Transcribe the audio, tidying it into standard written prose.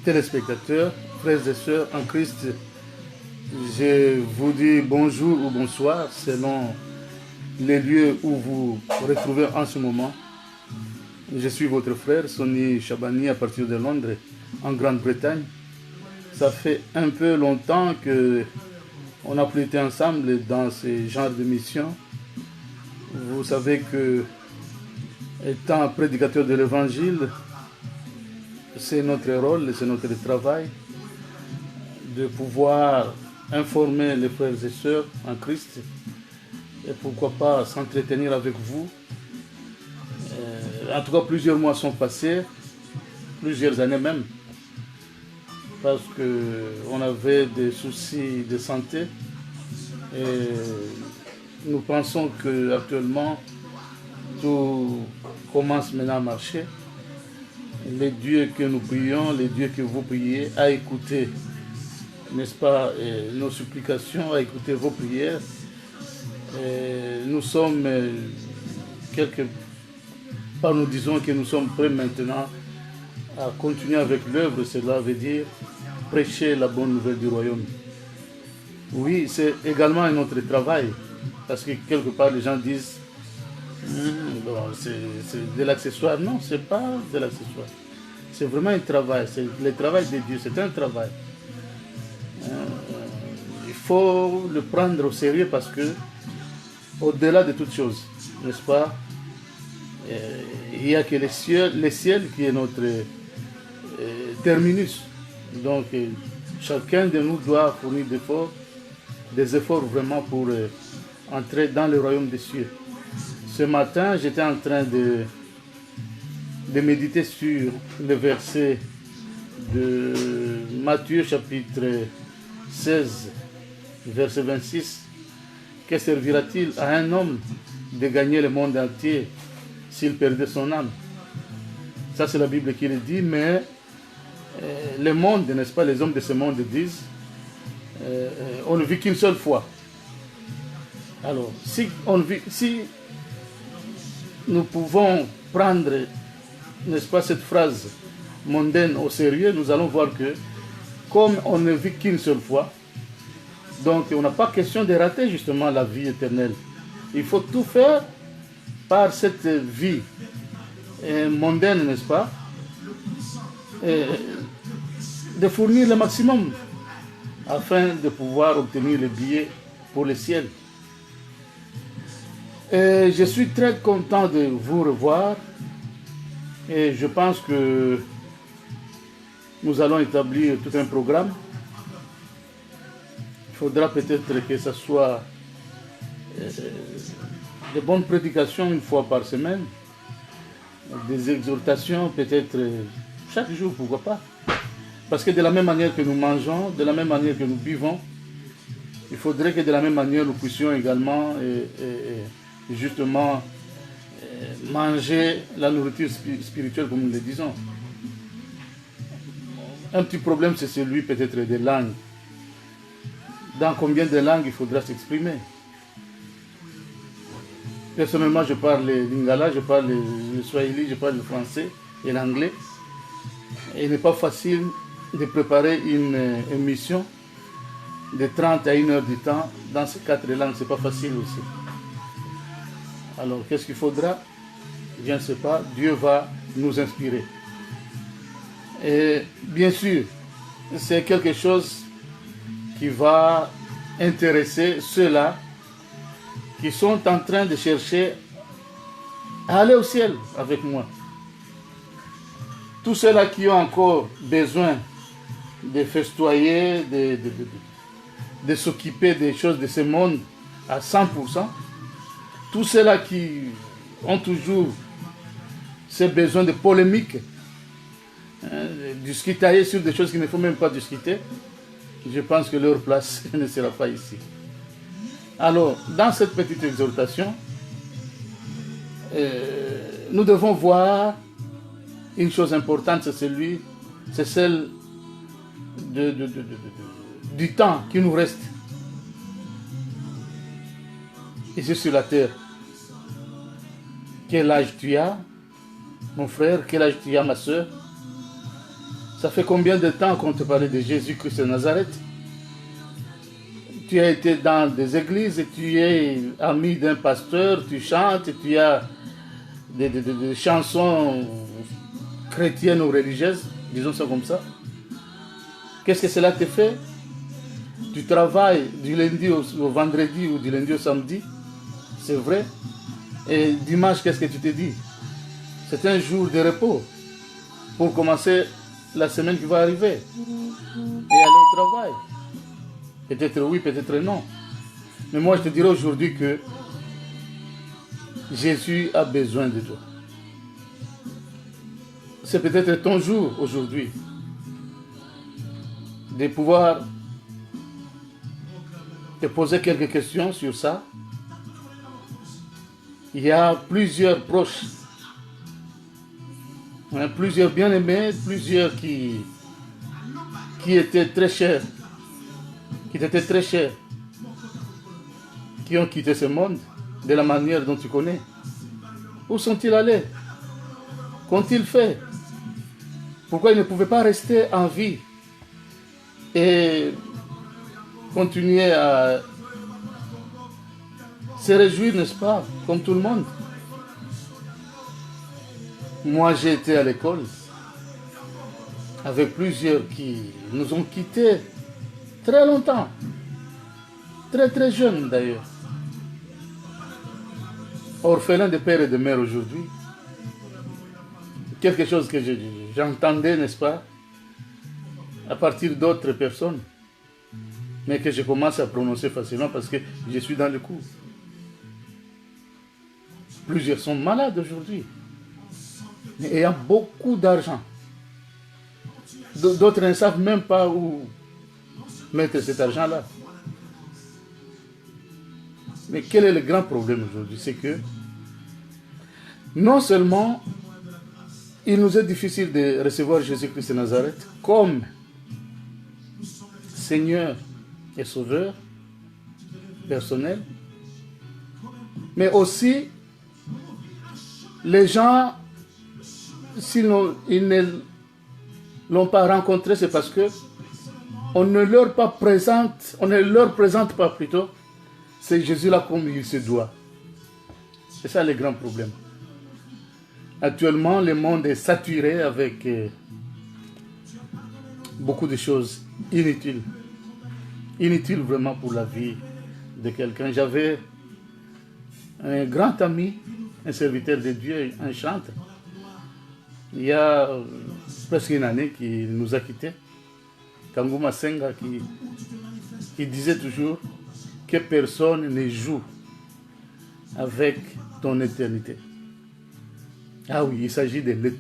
téléspectateurs, frères et sœurs en Christ, je vous dis bonjour ou bonsoir selon les lieux où vous vous retrouvez en ce moment. Je suis votre frère Sonny Chabani à partir de Londres, en Grande-Bretagne. Ça fait un peu longtemps qu'on n'a plus été ensemble dans ce genre de mission. Vous savez que, étant prédicateur de l'Évangile, c'est notre rôle, c'est notre travail de pouvoir informer les frères et sœurs en Christ et pourquoi pas s'entretenir avec vous. En tout cas, plusieurs mois sont passés, plusieurs années même, parce qu'on avait des soucis de santé et nous pensons qu'actuellement tout commence maintenant à marcher. Les dieux que nous prions, les dieux que vous priez, à écouter, n'est-ce pas, nos supplications, à écouter vos prières. Nous sommes quelque part, nous disons que nous sommes prêts maintenant à continuer avec l'œuvre, cela veut dire prêcher la bonne nouvelle du royaume. Oui, c'est également un autre travail, parce que quelque part les gens disent bon, c'est de l'accessoire. Non, ce n'est pas de l'accessoire. C'est vraiment un travail, c'est le travail de Dieu, c'est un travail. Il faut le prendre au sérieux parce que, au-delà de toutes choses, n'est-ce pas, il n'y a que le ciel qui est notre terminus. Donc, chacun de nous doit fournir des efforts vraiment pour entrer dans le royaume des cieux. Ce matin, j'étais en train de méditer sur le verset de Matthieu chapitre 16, verset 26. Que servira-t-il à un homme de gagner le monde entier s'il perdait son âme? Ça, c'est la Bible qui le dit, mais le monde, n'est-ce pas, les hommes de ce monde disent on ne vit qu'une seule fois. Alors, si nous pouvons prendre, n'est-ce pas, cette phrase mondaine au sérieux, nous allons voir que, comme on ne vit qu'une seule fois, donc on n'a pas question de rater justement la vie éternelle. Il faut tout faire par cette vie mondaine, n'est-ce pas, de fournir le maximum afin de pouvoir obtenir le billet pour le ciel. Et je suis très content de vous revoir et je pense que nous allons établir tout un programme. Il faudra peut-être que ce soit de bonnes prédications une fois par semaine, des exhortations peut-être chaque jour, pourquoi pas. Parce que de la même manière que nous mangeons, de la même manière que nous buvons, il faudrait que de la même manière nous puissions également justement manger la nourriture spirituelle comme nous le disons. Un petit problème, c'est celui peut-être des langues. Dans combien de langues il faudra s'exprimer? Personnellement, je parle le lingala, je parle le swahili, je parle le français et l'anglais. Et il n'est pas facile de préparer une émission de 30 à 1 heure du temps dans ces 4 langues. Ce n'est pas facile aussi. Alors, qu'est-ce qu'il faudra? Je ne sais pas. Dieu va nous inspirer. Et bien sûr, c'est quelque chose qui va intéresser ceux-là qui sont en train de chercher à aller au ciel avec moi. Tous ceux-là qui ont encore besoin de festoyer, de s'occuper des choses de ce monde à 100%, tous ceux-là qui ont toujours ce besoin de polémique, discutailler sur des choses qu'il ne faut même pas discuter, je pense que leur place ne sera pas ici. Alors, dans cette petite exhortation, nous devons voir une chose importante, c'est celle du temps qui nous reste ici sur la terre. Quel âge tu as, mon frère? Quel âge tu as, ma soeur? Ça fait combien de temps qu'on te parlait de Jésus-Christ de Nazareth? Tu as été dans des églises, et tu es ami d'un pasteur, tu chantes, et tu as des chansons chrétiennes ou religieuses, disons ça comme ça. Qu'est-ce que cela te fait? Tu travailles du lundi au vendredi ou du lundi au samedi, c'est vrai. Et dimanche, qu'est-ce que tu te dis? C'est un jour de repos pour commencer la semaine qui va arriver et aller au travail. Peut-être oui, peut-être non. Mais moi, je te dirais aujourd'hui que Jésus a besoin de toi. C'est peut-être ton jour aujourd'hui de pouvoir te poser quelques questions sur ça. Il y a plusieurs proches, plusieurs bien-aimés, plusieurs qui étaient très chers, qui ont quitté ce monde de la manière dont tu connais. Où sont-ils allés? Qu'ont-ils fait? Pourquoi ils ne pouvaient pas rester en vie et continuer à se réjouir, n'est-ce pas, comme tout le monde? Moi, j'ai été à l'école avec plusieurs qui nous ont quittés très longtemps, très très jeunes d'ailleurs, orphelins de père et de mère aujourd'hui. Quelque chose que j'entendais, n'est-ce pas, à partir d'autres personnes, mais que je commence à prononcer facilement parce que je suis dans le coup. Plusieurs sont malades aujourd'hui, mais ayant beaucoup d'argent. D'autres ne savent même pas où mettre cet argent-là. Mais quel est le grand problème aujourd'hui? C'est que non seulement il nous est difficile de recevoir Jésus-Christ de Nazareth comme Seigneur et Sauveur personnel, mais aussi les gens, s'ils ne l'ont pas rencontré, c'est parce que on ne leur présente pas plutôt c'est Jésus-là comme il se doit. C'est ça le grand problème. Actuellement, le monde est saturé avec beaucoup de choses inutiles. Inutiles vraiment pour la vie de quelqu'un. J'avais un grand ami, un serviteur de Dieu, un chantre. Il y a presque une année qu'il nous a quittés. Kanguma Senga qui disait toujours que personne ne joue avec ton éternité. Ah oui, il s'agit de l'éternité.